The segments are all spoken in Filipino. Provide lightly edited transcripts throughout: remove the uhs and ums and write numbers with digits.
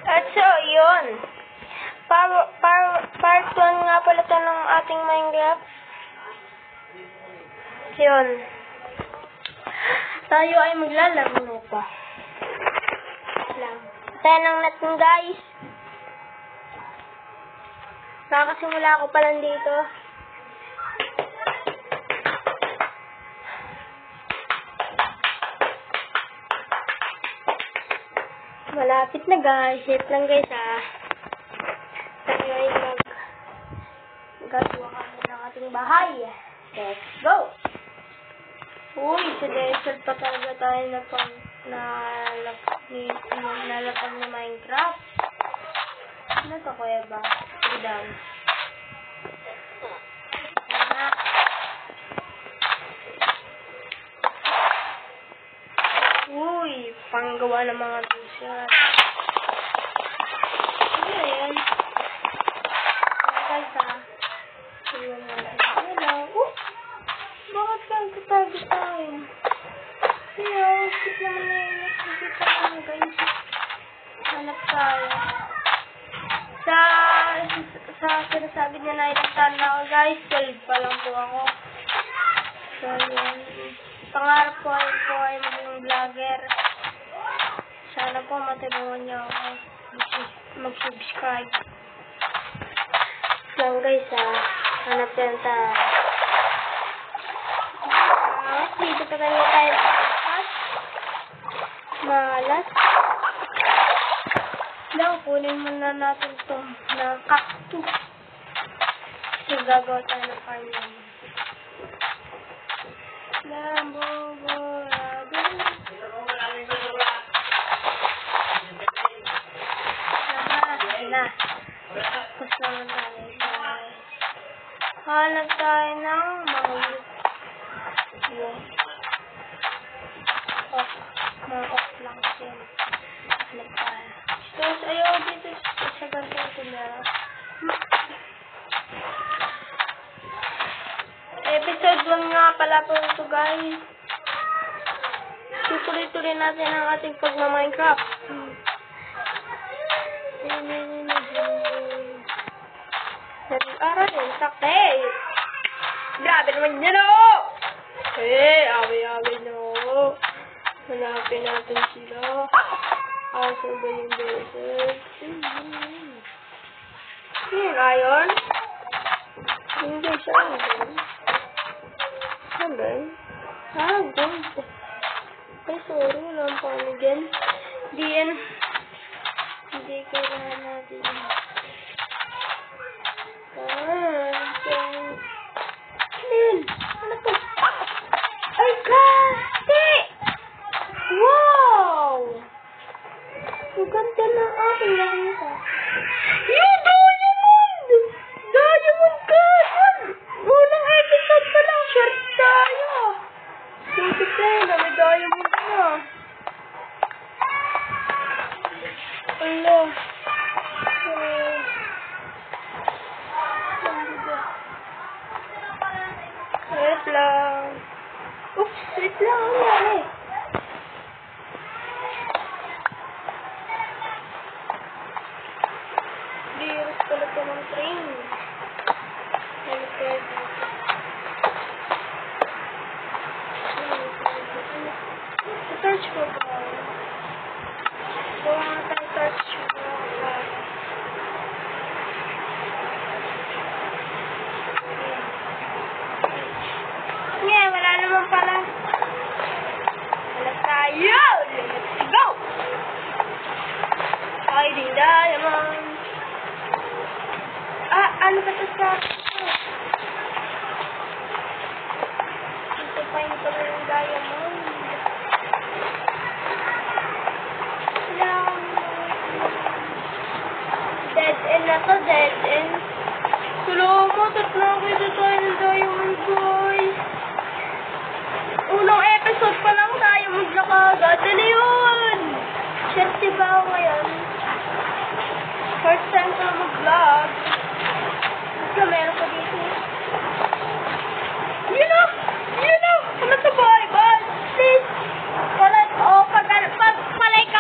At so, yun. Part 1 nga pala ito ng ating Minecraft. Yun. Tayo ay maglalaro nito. Tayo lang natin, guys. Nakasimula ako pa lang dito. Malapit na, guys. Wait lang, guys, Tayo ay gagawa kami ng ating bahay. Let's go! Uy, sa desert pa talaga tayo nalapag na Minecraft. Ano to, kuweba? Down. Uy, panggawa ng mga dusyan. Ano yan? Iwan natin. Bakit kang katabi tayo? Skip naman na yun. Nakikita naman, guys. Hanap tayo. Sa sinasabi niya na ilang taon na ako, guys. 12 pa lang po ako. So, yun. Pangarap ko ay maging vlogger. Sana po matulungan niyo ako mag-subscribe. Lang, guys, hanap yan tayo. Dito pa tayo malas. Lang, kunin muna natin ito na cactus. So, gagawa tayo ng farm naman. Na. Cactus naman tayo. Hanap tayo ng mga mga off lang yan. Hanap tayo. Tapos ayaw dito sa ganito ito na. Episode 1 nga pala po ito, guys. Tutuloy-tuloy natin ang ating pagma-Minecraft. Aral yun, sakte. Grabe naman yan, away-away na, Hanapin natin sila. Asa ba yung desert? Yan, iron. Hindi siya, gold. Gold. Ay, sorry, wala ang paano dyan. Hindi kailangan natin. Ano to? Ay, kasi! Wow! Ang ganda ng aking nakita. Yung diamond! Diamond ka! Unang episode pa lang. Short tayo. Sulit tayo. Dami diamond na. Ala. Wait lang. Oops, wait lang. Ano yan eh? Virus pala ito ng train. Ano kaya dito? Search ko ba? Gawa nga tayo search ko ba? Wala naman pala. Wala tayo! Let's go! Hiding diamond. Ano ba ito sa... Ito pa yung pala yung diamond. Dead end na to, dead end. Tulungan mo, tatlo kita tayo ng diamond, boys. Unang episode pa lang tayo maglakagad. Ano yun? Swerte ba ako ngayon? First time ko mag-vlog. Kasi meron pa dito. You know! Ano sa Bible? Please! Palike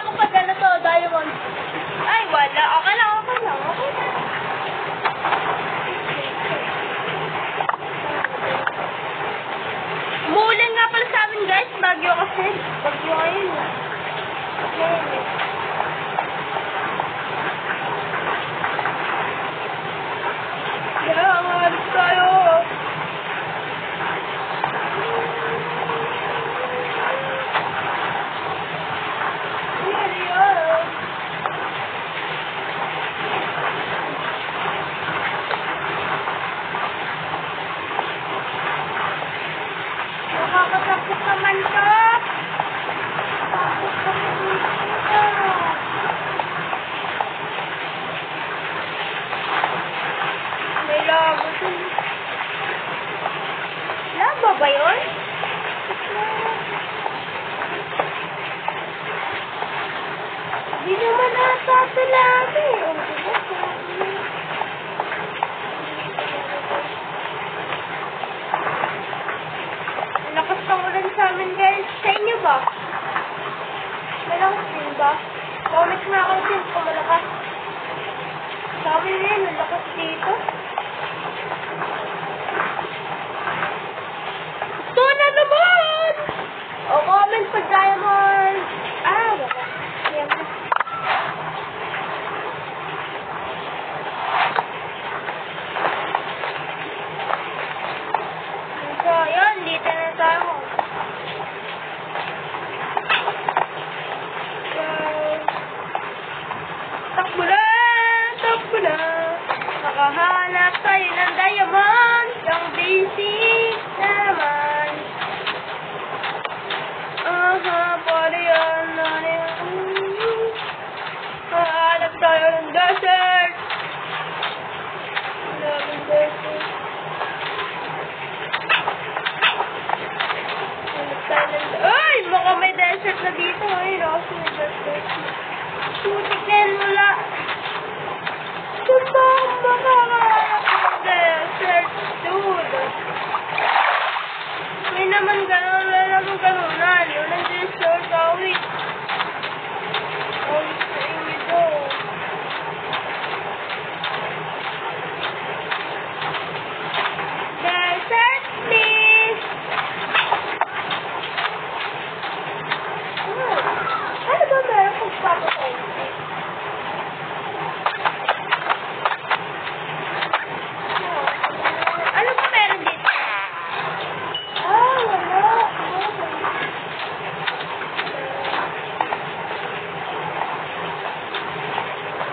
Di naman nasa talaga eh. O, diba? Lakas ng ulan sa amin guys. Sa inyo ba? Malakas din ba? Comment nga kayo din kung malakas. Sa amin din, malakas dito. Ito na naman! O, comment pa diamond. Ah, wala. Diamond. So, yun. Dito na tayo. So, takbo na! Takbo na! Nakahanap tayo ng diamond. Yung basic naman. Pwede yan. Nakahanap tayo ng desert. Daming desert. Ay! Baka may desert na dito. Ay, kasi may desert. Sutik na yan mula. Saan ba ang makakahanap ng desert, dude? May naman gano'n. Wala naman gano'nan. Yun ang desert. Awit. Awit sa inyo do. Desert, please! Ano ba meron kung papatay? Ano ba meron dito? Wala.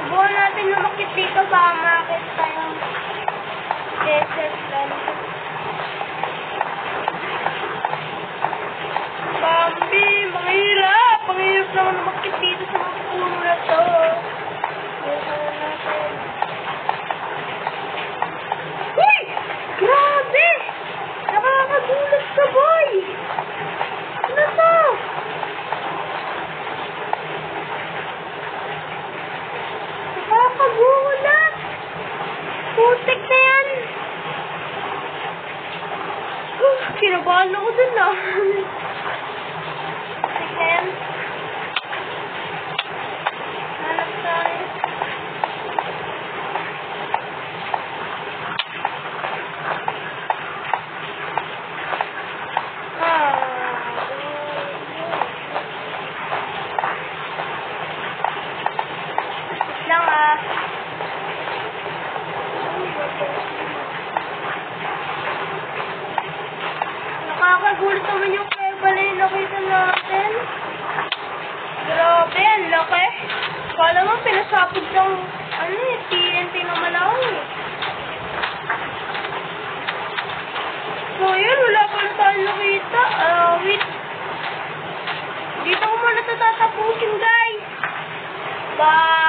Subukan natin lumakit dito para makakita tayong desert land. Bambi, mahirap! Mahirap naman lumakit dito sa mga puno na to. Bukan natin. Uy! Grabe! Nakakagulat ka, boy! Ano to? Nakakagulat! Putik na yan! Kinabahan ako dun ah. Putik na yan. Hanap tayo. Lang ah. Nakakagulat naman yung pala yung nakita natin. Grabe, ang laki. Kala mo pinasapit ng TNT na malaki. So yun, wala pa na tayo nakita. Wait. Dito ko muna ito tatapusin guys. Bye!